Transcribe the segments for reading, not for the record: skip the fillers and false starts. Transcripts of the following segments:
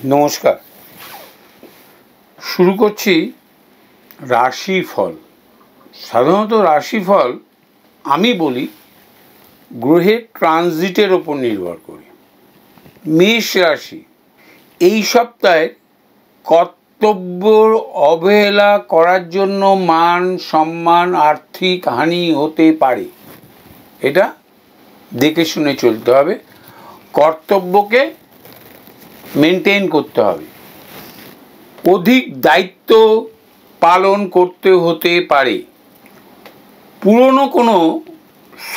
নমস্কার। শুরু করছি রাশিফল। সাধারণত রাশিফল আমি বলি গ্রহের ট্রানজিটের ওপর নির্ভর করে। মেষ রাশি এই সপ্তাহে কর্তব্য অবহেলা করার জন্য মান সম্মান আর্থিক হানি হতে পারে, এটা দেখে শুনে চলতে হবে। কর্তব্যকে মেনটেন করতে হবে। অধিক দায়িত্ব পালন করতে হতে পারে। পুরনো কোনো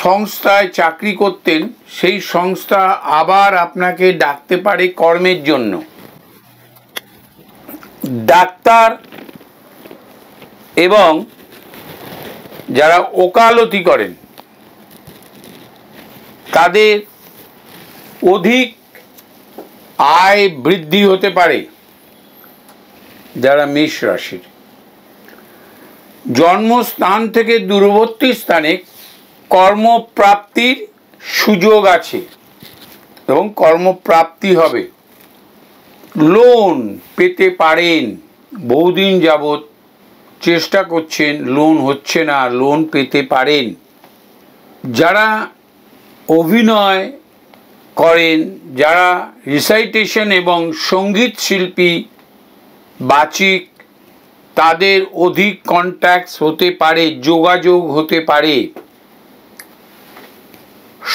সংস্থায় চাকরি করতেন, সেই সংস্থা আবার আপনাকে ডাকতে পারে কর্মের জন্য। ডাক্তার এবং যারা ওকালতি করেন তাদের অধিক আয় বৃদ্ধি হতে পারে। যারা মেষ রাশির, জন্মস্থান থেকে দূরবর্তী স্থানে কর্মপ্রাপ্তির সুযোগ আছে এবং কর্মপ্রাপ্তি হবে। লোন পেতে পারেন, বহুদিন যাবৎ চেষ্টা করছেন, লোন হচ্ছে না, লোন পেতে পারেন। যারা অভিনয় করেন, যারা রিসাইটেশন এবং সঙ্গীত শিল্পী বাচিক, তাদের অধিক কন্ট্যাক্টস হতে পারে, যোগাযোগ হতে পারে।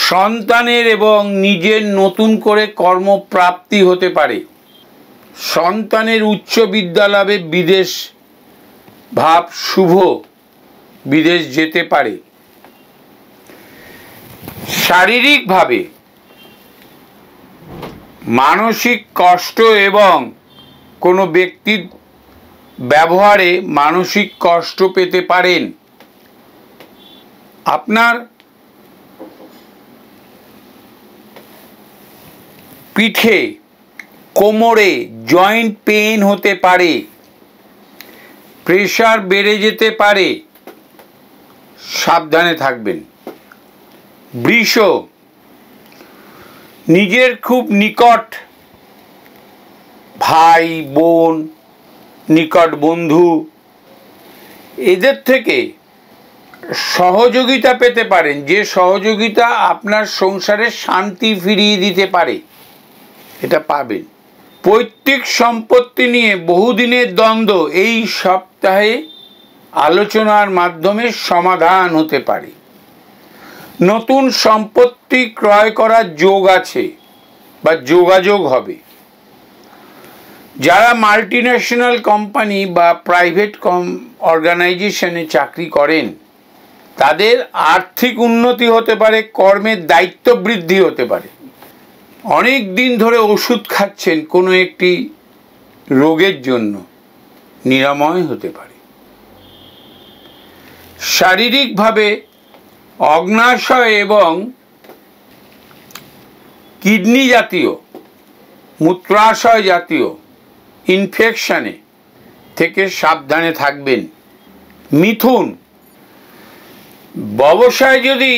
সন্তানের এবং নিজের নতুন করে কর্মপ্রাপ্তি হতে পারে। সন্তানের উচ্চ বিদ্যালয়ে বিদেশ ভাব শুভ, বিদেশ যেতে পারে। শারীরিকভাবে মানসিক কষ্ট এবং কোনো ব্যক্তির ব্যবহারে মানসিক কষ্ট পেতে পারেন। আপনার পিঠে কোমরে জয়েন্ট পেইন হতে পারে। প্রেশার বেড়ে যেতে পারে, সাবধানে থাকবেন। বৃষ, নিজের খুব নিকট ভাই বোন, নিকট বন্ধু, এদের থেকে সহযোগিতা পেতে পারেন, যে সহযোগিতা আপনার সংসারে শান্তি ফিরিয়ে দিতে পারে, এটা পাবেন। পৈতৃক সম্পত্তি নিয়ে বহুদিনের দ্বন্দ্ব এই সপ্তাহে আলোচনার মাধ্যমে সমাধান হতে পারে। নতুন সম্পত্তি ক্রয় করার যোগ আছে বা যোগাযোগ হবে। যারা মাল্টিন্যাশনাল কোম্পানি বা প্রাইভেট অর্গানাইজেশনে চাকরি করেন তাদের আর্থিক উন্নতি হতে পারে, কর্মের দায়িত্ব বৃদ্ধি হতে পারে। অনেক দিন ধরে ওষুধ খাচ্ছেন কোনো একটি রোগের জন্য, নিরাময় হতে পারে। শারীরিকভাবে অগ্নাশয় এবং কিডনি জাতীয়, মূত্রাশয় জাতীয় ইনফেকশনে থেকে সাবধানে থাকবেন। মিথুন, ব্যবসায় যদি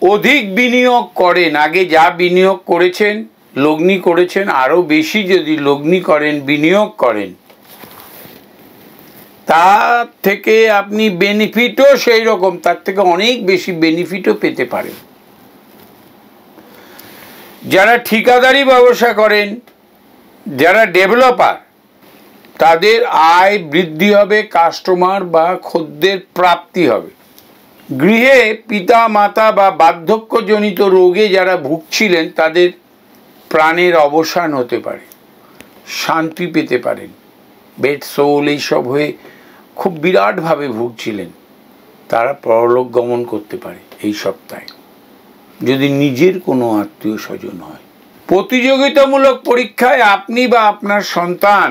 অধিক বিনিয়োগ করেন, আগে যা বিনিয়োগ করেছেন, লগ্নি করেছেন, আরও বেশি যদি লগ্নি করেন, বিনিয়োগ করেন, তার থেকে আপনি বেনিফিটও সেই রকম, তার থেকে অনেক বেশি বেনিফিটও পেতে পারেন। যারা ঠিকাদারি ব্যবসা করেন, যারা ডেভেলপার, তাদের আয় বৃদ্ধি হবে, কাস্টমার বা খদ্দের প্রাপ্তি হবে। গৃহে পিতা মাতা বা বার্ধক্যজনিত রোগে যারা ভুগছিলেন তাদের প্রাণের অবসান হতে পারে, শান্তি পেতে পারেন। বেড সোল এইসব হয়ে খুব বিরাটভাবে ভুগছিলেন, তারা পরলোক গমন করতে পারে এই সপ্তাহে, যদি নিজের কোনো আত্মীয় স্বজন হয়। প্রতিযোগিতামূলক পরীক্ষায় আপনি বা আপনার সন্তান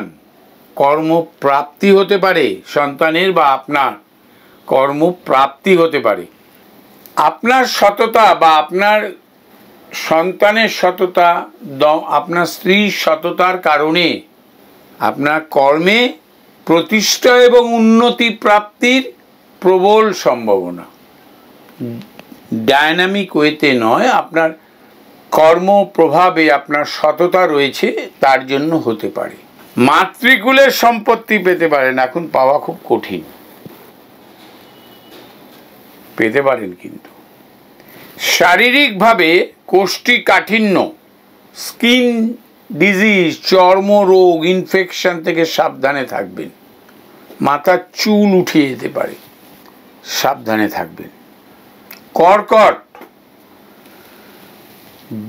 কর্মপ্রাপ্তি হতে পারে, সন্তানের বা আপনার কর্মপ্রাপ্তি হতে পারে। আপনার সততা বা আপনার সন্তানের সততা, আপনার স্ত্রীর সততার কারণে আপনার কর্মে প্রতিষ্ঠা এবং উন্নতি প্রাপ্তির প্রবল সম্ভাবনা। ডায়নামিক ওয়েতে নয়, আপনার কর্ম প্রভাবে আপনার সততা রয়েছে, তার জন্য হতে পারে। মাতৃকুলের সম্পত্তি পেতে পারেন, এখন পাওয়া খুব কঠিন, পেতে পারেন। কিন্তু শারীরিকভাবে কোষ্ঠীকাঠিন্য, স্কিন ডিজিজ, চর্মরোগ, ইনফেকশন থেকে সাবধানে থাকবেন। মাথার চুল উঠে যেতে পারে, সাবধানে থাকবেন। কর্কট,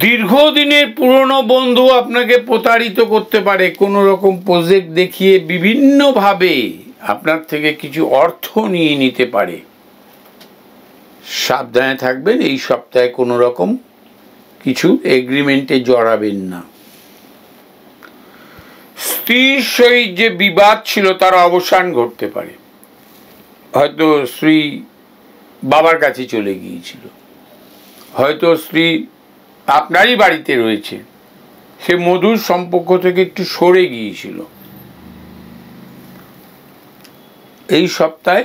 দীর্ঘদিনের পুরনো বন্ধু আপনাকে প্রতারিত করতে পারে, কোনো রকম প্রজেক্ট দেখিয়ে বিভিন্নভাবে আপনার থেকে কিছু অর্থ নিয়ে নিতে পারে, সাবধানে থাকবেন। এই সপ্তাহে কোনো রকম কিছু এগ্রিমেন্টে জড়াবেন না। স্ত্রীর সহিত যে বিবাদ ছিল তার অবসান ঘটতে পারে, হয়তো স্ত্রী বাবার কাছে চলে গিয়েছিল, হয়তো স্ত্রী আপনারই বাড়িতে রয়েছে, সে মধুর সম্পর্ক থেকে একটু সরে গিয়েছিল। এই সপ্তাহে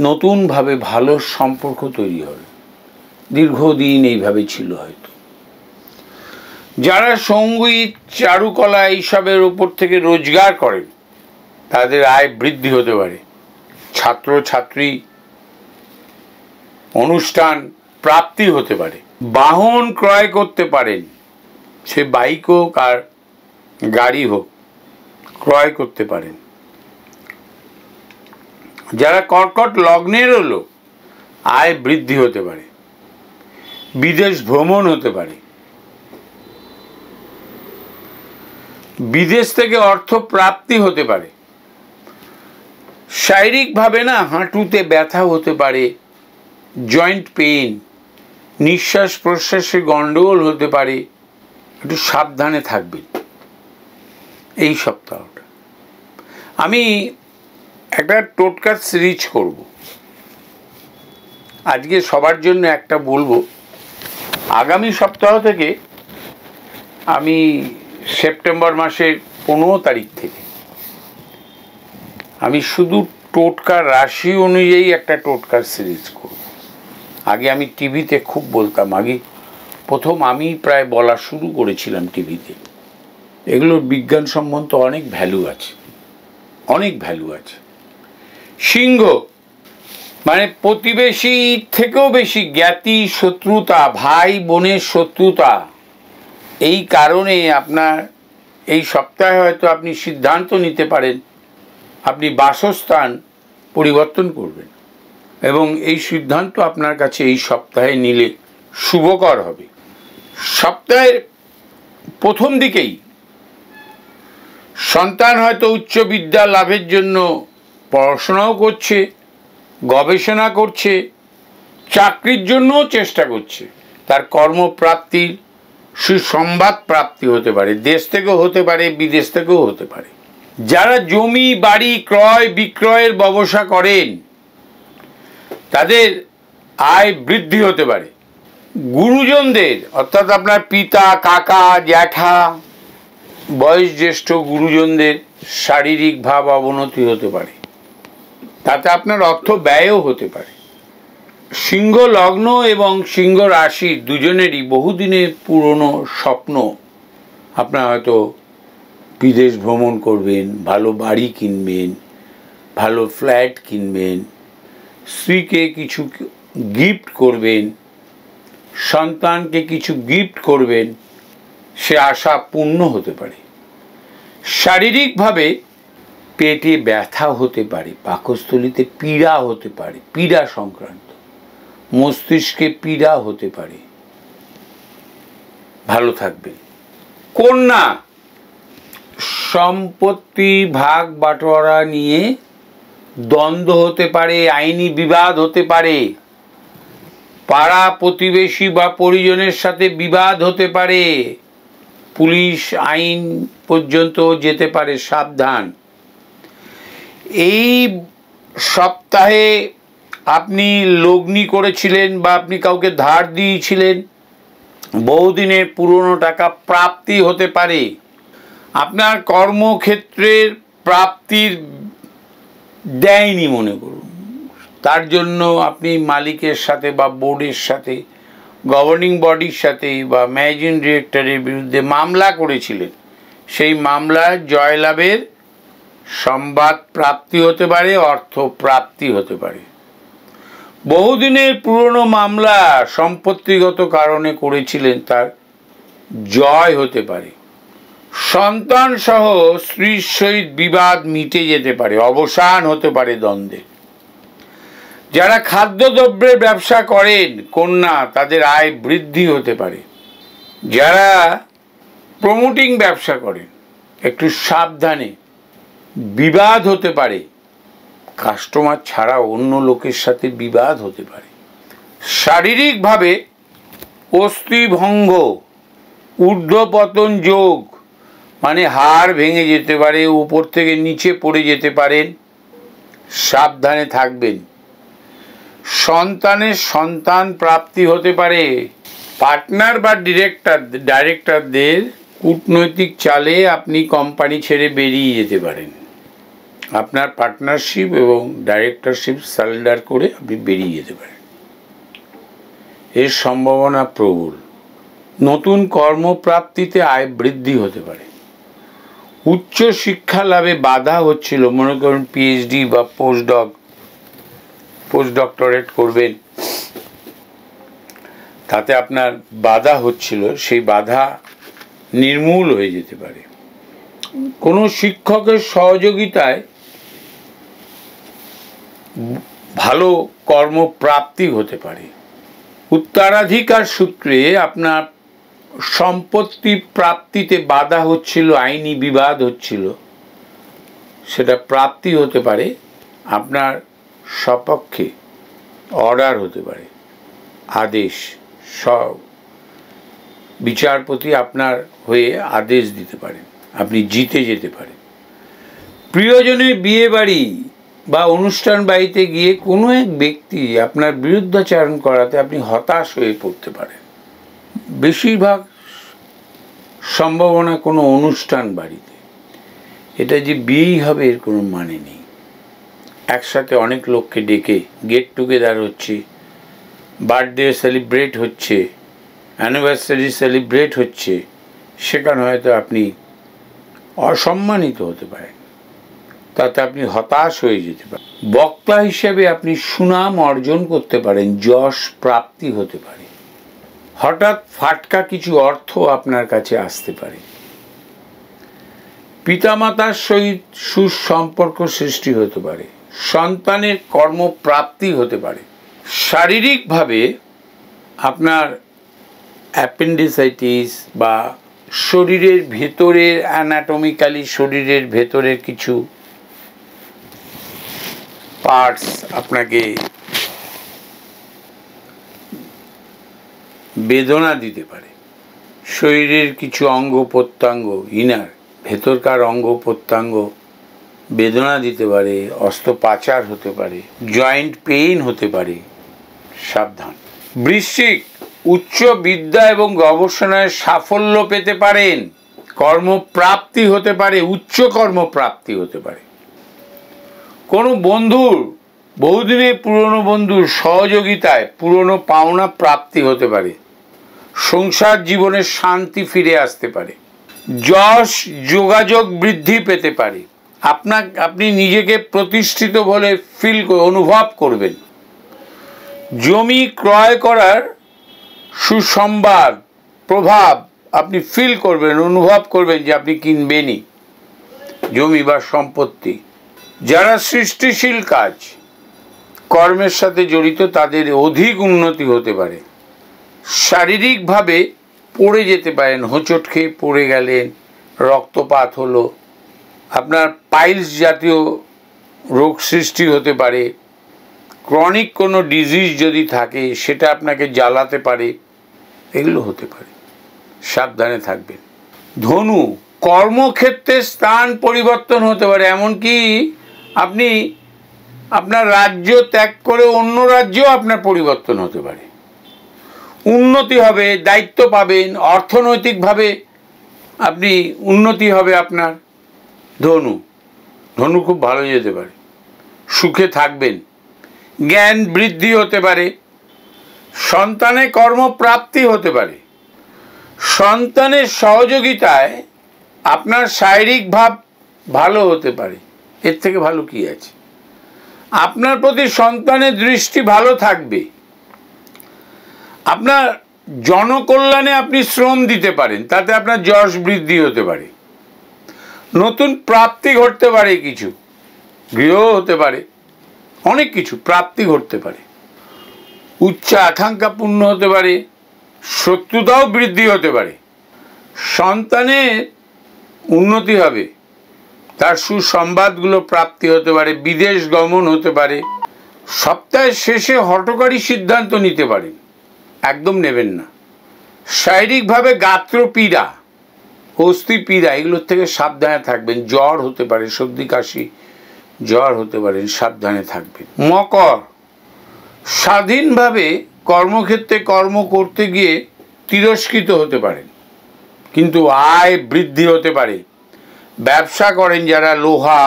নতুনভাবে ভালো সম্পর্ক তৈরি হবে, দীর্ঘদিন এইভাবে ছিল হয়তো। যারা সঙ্গীত, চারুকলা এইসবের উপর থেকে রোজগার করেন তাদের আয় বৃদ্ধি হতে পারে। ছাত্র ছাত্রী, অনুষ্ঠান প্রাপ্তি হতে পারে। বাহন ক্রয় করতে পারেন, সে বাইক হোক আর গাড়ি হোক, ক্রয় করতে পারেন। যারা কর্কট লগ্নের হলো, আয় বৃদ্ধি হতে পারে। বিদেশ ভ্রমণ হতে পারে, বিদেশ থেকে অর্থ প্রাপ্তি হতে পারে। শারীরিকভাবে না, হাঁটুতে ব্যথা হতে পারে, জয়েন্ট পেইন, নিঃশ্বাস প্রশ্বাসে গন্ডগোল হতে পারে, একটু সাবধানে থাকবেন এই সপ্তাহটা। আমি একটা টোটকার সিরিজ করব, আজকে সবার জন্য একটা বলবো। আগামী সপ্তাহ থেকে আমি সেপ্টেম্বর মাসের 15 তারিখ থেকে আমি শুধু টোটকার রাশি অনুযায়ী একটা টোটকার সিরিজ করব। আগে আমি টিভিতে খুব বলতাম, আগে প্রথম আমি প্রায় বলা শুরু করেছিলাম টিভিতে। এগুলোর বিজ্ঞানসম্মত অনেক ভ্যালু আছে, অনেক ভ্যালু আছে। সিংহ, মানে প্রতিবেশী থেকেও বেশি জ্ঞাতি শত্রুতা, ভাই বোনের শত্রুতা। এই কারণে আপনার এই সপ্তাহে হয়তো আপনি সিদ্ধান্ত নিতে পারেন আপনি বাসস্থান পরিবর্তন করবেন, এবং এই সিদ্ধান্ত আপনার কাছে এই সপ্তাহে নিলে শুভকর হবে। সপ্তাহের প্রথম দিকেই সন্তান হয়তো উচ্চ বিদ্যা লাভের জন্য পড়াশোনাও করছে, গবেষণা করছে, চাকরির জন্যও চেষ্টা করছে। তার কর্মপ্রাপ্তির সুসংবাদ প্রাপ্তি হতে পারে, দেশ থেকেও হতে পারে, বিদেশ থেকেও হতে পারে। যারা জমি বাড়ি ক্রয় বিক্রয়ের ব্যবসা করেন তাদের আয় বৃদ্ধি হতে পারে। গুরুজনদের, অর্থাৎ আপনার পিতা, কাকা, জ্যাঠা, বয়োজ্যেষ্ঠ গুরুজনদের শারীরিক ভাব অবনতি হতে পারে, তাতে আপনার অর্থ ব্যয়ও হতে পারে। সিংহ লগ্ন এবং সিংহ রাশি দুজনেরই বহুদিনের পুরনো স্বপ্ন। আপনার হয়তো বিদেশ ভ্রমণ করবেন, ভালো বাড়ি কিনবেন, ভালো ফ্ল্যাট কিনবেন, স্ত্রীকে কিছু গিফট করবেন, সন্তানকে কিছু গিফট করবেন, সে আশা পূর্ণ হতে পারে। শারীরিকভাবে পেটে ব্যথা হতে পারে, পাকস্থলীতে পীড়া হতে পারে, পীড়া সংক্রান্ত, মস্তিষ্কে পীড়া হতে পারে, ভালো থাকবেন। কন্যা, সম্পত্তি ভাগ বাটোয়ারা নিয়ে দ্বন্দ্ব হতে পারে, আইনি বিবাদ হতে পারে, পাড়া প্রতিবেশী বা পরিজনের সাথে বিবাদ হতে পারে, পুলিশ আইন পর্যন্ত যেতে পারে, সাবধান। এই সপ্তাহে আপনি লগ্নি করেছিলেন বা আপনি কাউকে ধার দিয়েছিলেন, বহুদিনের পুরনো টাকা প্রাপ্তি হতে পারে। আপনার কর্মক্ষেত্রের প্রাপ্তির দেয়নি মনে করুন, তার জন্য আপনি মালিকের সাথে বা বোর্ডের সাথে গভর্নিং বডির সাথে বা ম্যানেজিং ডিরেক্টরের বিরুদ্ধে মামলা করেছিলেন, সেই মামলার জয়লাভের সংবাদ প্রাপ্তি হতে পারে, অর্থ প্রাপ্তি হতে পারে। বহুদিনের পুরনো মামলা সম্পত্তিগত কারণে করেছিলেন, তার জয় হতে পারে। সন্তান সহ স্ত্রীর সহিত বিবাদ মিটে যেতে পারে, অবসান হতে পারে দ্বন্দ্বের। যারা খাদ্যদ্রব্যের ব্যবসা করেন কন্যা, তাদের আয় বৃদ্ধি হতে পারে। যারা প্রমোটিং ব্যবসা করেন একটু সাবধানে, বিবাদ হতে পারে, কাস্টমার ছাড়া অন্য লোকের সাথে বিবাদ হতে পারে। শারীরিকভাবে অস্থিভঙ্গ, ঊর্ধ্বপতন যোগ, মানে হাড় ভেঙে যেতে পারে, উপর থেকে নিচে পড়ে যেতে পারেন, সাবধানে থাকবেন। সন্তানের সন্তান প্রাপ্তি হতে পারে। পার্টনার বা ডাইরেক্টরদের কূটনৈতিক চালে আপনি কোম্পানি ছেড়ে বেরিয়ে যেতে পারেন। আপনার পার্টনারশিপ এবং ডাইরেক্টরশিপ সারেন্ডার করে আপনি বেরিয়ে যেতে পারেন, এর সম্ভাবনা প্রবল। নতুন কর্মপ্রাপ্তিতে আয় বৃদ্ধি হতে পারে। উচ্চ শিক্ষা লাভে বাধা হচ্ছিল, মনে করুন পিএইচডি বা পোস্ট ডক্টরেট করবেন, তাতে আপনার বাধা হচ্ছিল, সেই বাধা নির্মূল হয়ে যেতে পারে। কোনো শিক্ষকের সহযোগিতায় ভালো কর্মপ্রাপ্তি হতে পারে। উত্তরাধিকার সূত্রে আপনার সম্পত্তি প্রাপ্তিতে বাধা হচ্ছিল, আইনি বিবাদ হচ্ছিল, সেটা প্রাপ্তি হতে পারে। আপনার সপক্ষে অর্ডার হতে পারে, আদেশ, বিচারপতি আপনার হয়ে আদেশ দিতে পারেন, আপনি জিতে যেতে পারেন। প্রিয়জনের বিয়ে বাড়ি বা অনুষ্ঠান বাড়িতে গিয়ে কোনো এক ব্যক্তি আপনার বিরুদ্ধাচরণ করাতে আপনি হতাশ হয়ে পড়তে পারেন। বেশিরভাগ সম্ভাবনা কোনো অনুষ্ঠান বাড়িতে, এটা যে বিয়েই হবে এর কোনো মানে নেই। একসাথে অনেক লোককে ডেকে গেট টুগেদার হচ্ছে, বার্থডে সেলিব্রেট হচ্ছে, অ্যানিভার্সারি সেলিব্রেট হচ্ছে, সেখানে হয়তো আপনি অসম্মানিত হতে পারেন, তাতে আপনি হতাশ হয়ে যেতে পারেন। বক্তা হিসেবে আপনি সুনাম অর্জন করতে পারেন, যশ প্রাপ্তি হতে পারে। হঠাৎ ফাটকা কিছু অর্থ আপনার কাছে আসতে পারে। পিতামাতার সহিত সুসম্পর্ক সৃষ্টি হতে পারে। সন্তানের কর্মপ্রাপ্তি হতে পারে। শারীরিকভাবে আপনার অ্যাপেন্ডিসাইটিস বা শরীরের ভেতরের অ্যানাটমিক্যালি শরীরের ভেতরের কিছু পার্টস আপনাকে বেদনা দিতে পারে। শরীরের কিছু অঙ্গ প্রত্যঙ্গ, ইনার ভেতরকার অঙ্গ প্রত্যঙ্গ বেদনা দিতে পারে, অস্ত্রোপচার হতে পারে, জয়েন্ট পেইন হতে পারে, সাবধান। বৃশ্চিক, উচ্চ বিদ্যা এবং গবেষণায় সাফল্য পেতে পারেন, কর্মপ্রাপ্তি হতে পারে, উচ্চ কর্মপ্রাপ্তি হতে পারে। কোনো বন্ধুর, বহুদিনের পুরনো বন্ধুর সহযোগিতায় পুরনো পাওনা প্রাপ্তি হতে পারে। সংসার জীবনে শান্তি ফিরে আসতে পারে। যশ যোগাযোগ বৃদ্ধি পেতে পারে। আপনি নিজেকে প্রতিষ্ঠিত বলে অনুভব করবেন। জমি ক্রয় করার সুসংবাদ প্রভাব আপনি ফিল করবেন, অনুভব করবেন যে আপনি কিনবেনই জমি বা সম্পত্তি। যারা সৃষ্টিশীল কাজ কর্মের সাথে জড়িত, তাদের অধিক উন্নতি হতে পারে। শারীরিকভাবে পড়ে যেতে পারেন, হোঁচট খেয়ে পড়ে গেলেন, রক্তপাত হলো, আপনার পাইলস জাতীয় রোগ সৃষ্টি হতে পারে। ক্রনিক কোনো ডিজিজ যদি থাকে সেটা আপনাকে জ্বালাতে পারে, এগুলো হতে পারে, সাবধানে থাকবেন। ধনু, কর্মক্ষেত্রে স্থান পরিবর্তন হতে পারে, এমনকি আপনি আপনার রাজ্য ত্যাগ করে অন্য রাজ্যেও আপনার পরিবর্তন হতে পারে। উন্নতি হবে, দায়িত্ব পাবেন, অর্থনৈতিকভাবে আপনি উন্নতি হবে আপনার। ধনু খুব ভালো যেতে পারে, সুখে থাকবেন। জ্ঞান বৃদ্ধি হতে পারে। সন্তানের কর্মপ্রাপ্তি হতে পারে। সন্তানের সহযোগিতায় আপনার শারীরিক ভাব ভালো হতে পারে। এর থেকে ভালো কি আছে? আপনার প্রতি সন্তানের দৃষ্টি ভালো থাকবে। আপনার জনকল্যাণে আপনি শ্রম দিতে পারেন, তাতে আপনার যশ বৃদ্ধি হতে পারে। নতুন প্রাপ্তি ঘটতে পারে, কিছু গৃহ হতে পারে, অনেক কিছু প্রাপ্তি ঘটতে পারে। উচ্চ আকাঙ্ক্ষা পূর্ণ হতে পারে, শত্রুতাও বৃদ্ধি হতে পারে। সন্তানের উন্নতি হবে, তার সুসংবাদগুলো প্রাপ্তি হতে পারে, বিদেশ গমন হতে পারে। সপ্তাহের শেষে হঠকারী সিদ্ধান্ত নিতে পারেন, একদম নেবেন না। শারীরিকভাবে গাত্রপীড়া, অস্থিপীড়া এগুলোর থেকে সাবধানে থাকবেন। জ্বর হতে পারে, সর্দি কাশি জ্বর হতে পারেন, সাবধানে থাকবেন। মকর, স্বাধীনভাবে কর্মক্ষেত্রে কর্ম করতে গিয়ে তিরস্কৃত হতে পারেন, কিন্তু আয় বৃদ্ধি হতে পারে। ব্যবসা করেন যারা, লোহা,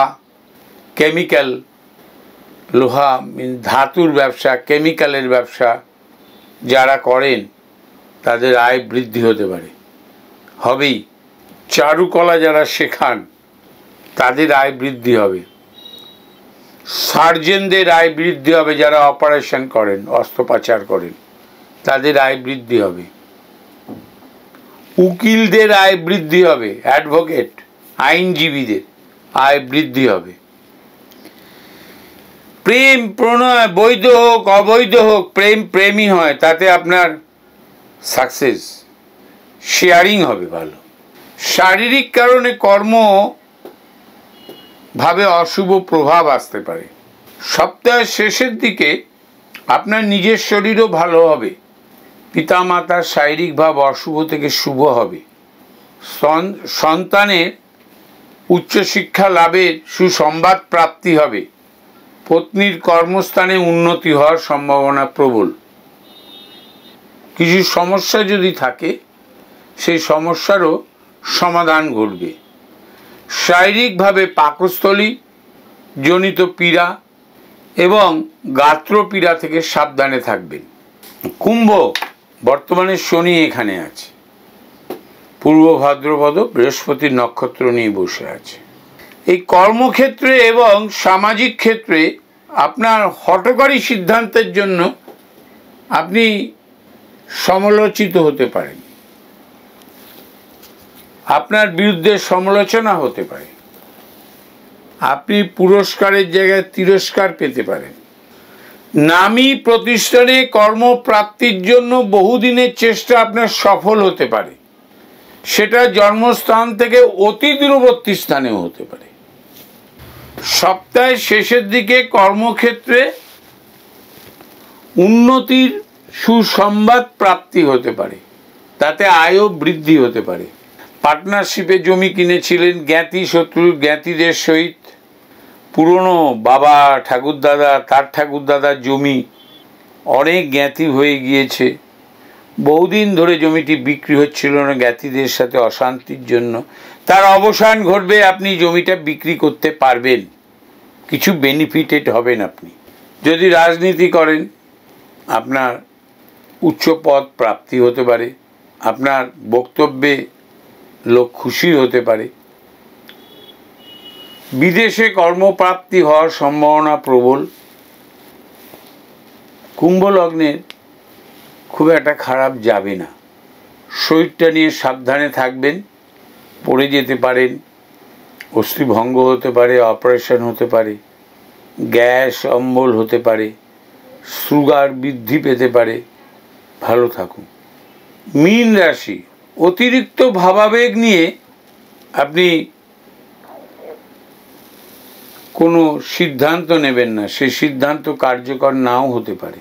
কেমিক্যাল, লোহা ধাতুর ব্যবসা, কেমিক্যালের ব্যবসা যারা করেন তাদের আয় বৃদ্ধি হতে পারে, হবেই। চারুকলা যারা শেখান তাদের আয় বৃদ্ধি হবে। সার্জেনদের আয় বৃদ্ধি হবে, যারা অপারেশন করেন, অস্ত্রোপচার করেন তাদের আয় বৃদ্ধি হবে। উকিলদের আয় বৃদ্ধি হবে, অ্যাডভোকেট আইনজীবীদের আয় বৃদ্ধি হবে। প্রেম প্রণয়, বৈধ হোক অবৈধ হোক, প্রেমই হয়, তাতে আপনার সাকসেস, শেয়ারিং হবে ভালো। শারীরিক কারণে কর্ম ভাবে অশুভ প্রভাব আসতে পারে। সপ্তাহের শেষের দিকে আপনার নিজের শরীরও ভালো হবে। পিতামাতার শারীরিক ভাব অশুভ থেকে শুভ হবে। সন্তানের উচ্চশিক্ষা লাভের সুসংবাদ প্রাপ্তি হবে। পত্নীর কর্মস্থানে উন্নতি হওয়ার সম্ভাবনা প্রবল। কিছু সমস্যা যদি থাকে সেই সমস্যারও সমাধান ঘটবে। শারীরিকভাবে পাকস্থলী জনিত পীড়া এবং গাত্রপীড়া থেকে সাবধানে থাকবেন। কুম্ভ, বর্তমানে শনি এখানে আছে, পূর্ব ভাদ্রপদ বৃহস্পতির নক্ষত্র নিয়ে বসে আছে। এই কর্মক্ষেত্রে এবং সামাজিক ক্ষেত্রে আপনার হঠকারী সিদ্ধান্তের জন্য আপনি সমালোচিত হতে পারেন, আপনার বিরুদ্ধে সমালোচনা হতে পারে, আপনি পুরস্কারের জায়গায় তিরস্কার পেতে পারেন। নামী প্রতিষ্ঠানে কর্মপ্রাপ্তির জন্য বহুদিনের চেষ্টা আপনার সফল হতে পারে, সেটা জন্মস্থান থেকে অতি দূরবর্তী স্থানেও হতে পারে। সপ্তাহের শেষের দিকে কর্মক্ষেত্রে উন্নতির সুসংবাদ প্রাপ্তি হতে পারে, তাতে আয়ও বৃদ্ধি হতে পারে। পার্টনারশিপে জমি কিনেছিলেন, জ্ঞাতি শত্রু জ্ঞাতিদের সহিত পুরনো বাবা ঠাকুরদাদা, তার ঠাকুরদাদার জমি অনেক জ্ঞাতি হয়ে গিয়েছে, বহুদিন ধরে জমিটি বিক্রি হচ্ছিল না জ্ঞাতিদের সাথে অশান্তির জন্য, তার অবসান ঘটবে। আপনি জমিটা বিক্রি করতে পারবেন, কিছু বেনিফিটেড হবেন আপনি। যদি রাজনীতি করেন আপনার উচ্চ পদ প্রাপ্তি হতে পারে, আপনার বক্তব্যে লোক খুশি হতে পারে। বিদেশে কর্মপ্রাপ্তি হওয়ার সম্ভাবনা প্রবল। কুম্ভ লগ্নের খুব একটা খারাপ যাবে না। শরীরটা নিয়ে সাবধানে থাকবেন, পড়ে যেতে পারেন, অস্থিভঙ্গ হতে পারে, অপারেশন হতে পারে, গ্যাস অম্বল হতে পারে, সুগার বৃদ্ধি পেতে পারে। ভালো থাকুন। মীন রাশি, অতিরিক্ত ভাবাবেগ নিয়ে আপনি কোনো সিদ্ধান্ত নেবেন না, সেই সিদ্ধান্ত কার্যকর নাও হতে পারে।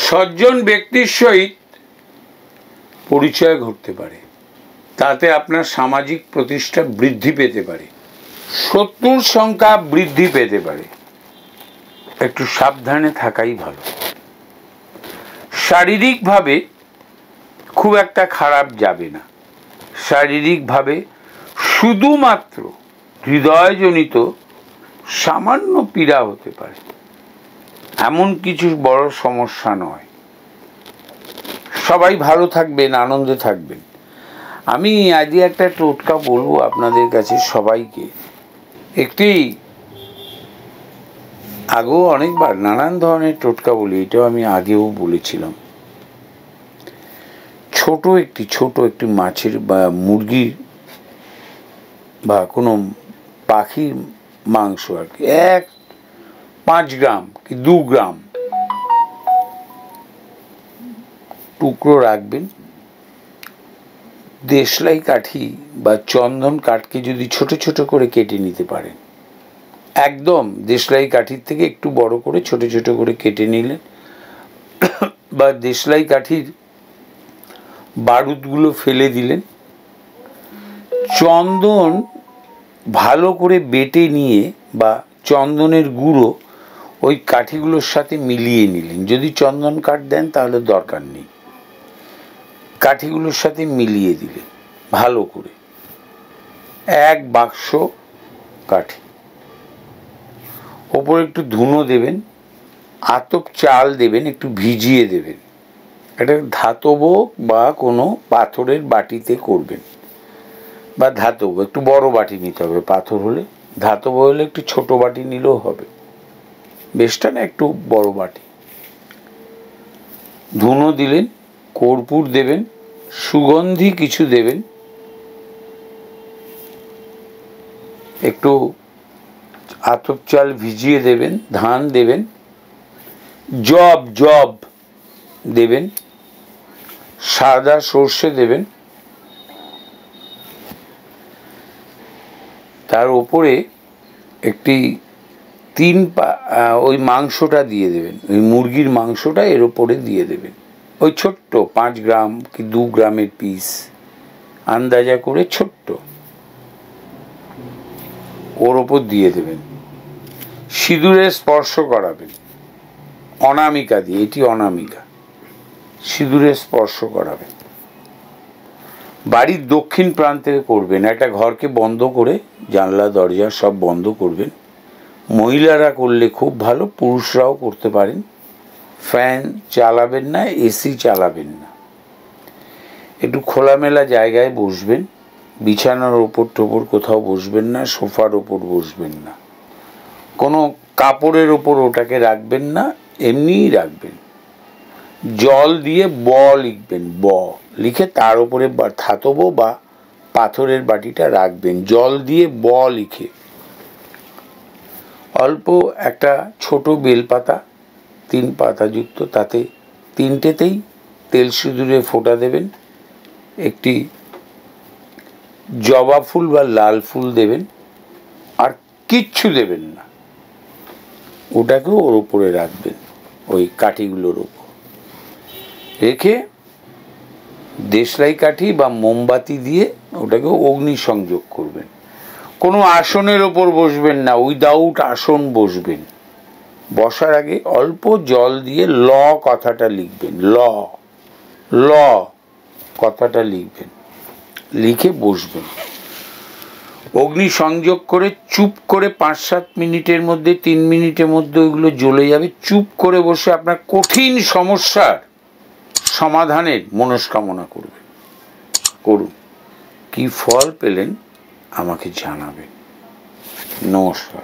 সজ্জন ব্যক্তির সহিত পরিচয় ঘটতে পারে, তাতে আপনার সামাজিক প্রতিষ্ঠা বৃদ্ধি পেতে পারে। শত্রুর সংখ্যা বৃদ্ধি পেতে পারে, একটু সাবধানে থাকাই ভালো। শারীরিকভাবে খুব একটা খারাপ যাবে না। শারীরিকভাবে শুধুমাত্র হৃদয়জনিত সামান্য পীড়া হতে পারে, এমন কিছু বড় সমস্যা নয়। সবাই ভালো থাকবেন, আনন্দে থাকবেন। আমি আজকে একটা টোটকা বলবো আপনাদের কাছে সবাইকে। একটি আগেও অনেকবার নানান ধরনের টোটকা বলি, এটাও আমি আগেও বলেছিলাম। ছোট একটি মাছের বা মুরগির বা কোনো পাখির মাংস আর কি, 5 গ্রাম কি 2 গ্রাম টুকরো রাখবেন। দেশলাই কাঠি বা চন্দন কাঠকে যদি ছোট ছোট করে কেটে নিতে পারেন, একদম দেশলাই কাঠির থেকে একটু বড় করে ছোট ছোট করে কেটে নিলেন, বা দেশলাই কাঠির বারুদগুলো ফেলে দিলেন। চন্দন ভালো করে বেটে নিয়ে বা চন্দনের গুঁড়ো ওই কাঠিগুলোর সাথে মিলিয়ে নিলেন। যদি চন্দন কাঠ দেন তাহলে দরকার নেই, কাঠিগুলোর সাথে মিলিয়ে দিলেন ভালো করে। 1 বাক্স কাঠি, ওপরে একটু ধুনো দেবেন, আতপ চাল দেবেন, একটু ভিজিয়ে দেবেন। এটা ধাতব বা কোনো পাথরের বাটিতে করবেন, বা ধাতব একটু বড় বাটি নিতে হবে। পাথর হলে, ধাতব হলে একটু ছোট বাটি নিলেও হবে, বেশটা না একটু বড় বাটি। ধুনো দিলেন, কর্পূর দেবেন, সুগন্ধি কিছু দেবেন, একটু আতপ চাল ভিজিয়ে দেবেন, ধান দেবেন, জব দেবেন, সাদা সর্ষে দেবেন। তার উপরে একটি ওই মাংসটা দিয়ে দেবেন, ওই মুরগির মাংসটা এর উপরে দিয়ে দেবেন। ওই ছোট্ট 5 গ্রাম কি 2 গ্রামের পিস আন্দাজা করে ছোট্ট ওর ওপর দিয়ে দেবেন। সিঁদুরে স্পর্শ করাবেন অনামিকা দিয়ে, এটি অনামিকা, সিঁদুরে স্পর্শ করাবেন। বাড়ির দক্ষিণ প্রান্তে করবেন। একটা ঘরকে বন্ধ করে, জানলা দরজা সব বন্ধ করবেন। মহিলারা করলে খুব ভালো, পুরুষরাও করতে পারেন। ফ্যান চালাবেন না, এসি চালাবেন না। একটু খোলামেলা জায়গায় বসবেন, বিছানার ওপর টোপর কোথাও বসবেন না, সোফার ওপর বসবেন না, কোনো কাপড়ের ওপর ওটাকে রাখবেন না, এমনিই রাখবেন। জল দিয়ে ব লিখবেন, ব লিখে তার উপরে ধাতব বা পাথরের বাটিটা রাখবেন, জল দিয়ে ব লিখে। অল্প একটা ছোট বেলপাতা 3 পাতাযুক্ত, তাতে 3টেতেই তেল সিঁদুরে ফোঁটা দেবেন। একটি জবা ফুল বা লাল ফুল দেবেন, আর কিচ্ছু দেবেন না। ওটাকেও ওর উপরে রাখবেন, ওই কাঠিগুলোর ওপর রেখে দেশলাই কাঠি বা মোমবাতি দিয়ে ওটাকে অগ্নি সংযোগ করবেন। কোনো আসনের ওপর বসবেন না, উইদাউট আসন বসবেন। বসার আগে অল্প জল দিয়ে ল কথাটা লিখবেন, ল কথাটা লিখবেন, লিখে বসবেন। অগ্নি সংযোগ করে চুপ করে 5-7 মিনিটের মধ্যে, 3 মিনিটের মধ্যে ওইগুলো জ্বলে যাবে। চুপ করে বসে আপনার কঠিন সমস্যার সমাধানের মনস্কামনা করবেন। করুন, কি ফল পেলেন আমাকে জানাবেন। নমস্কার।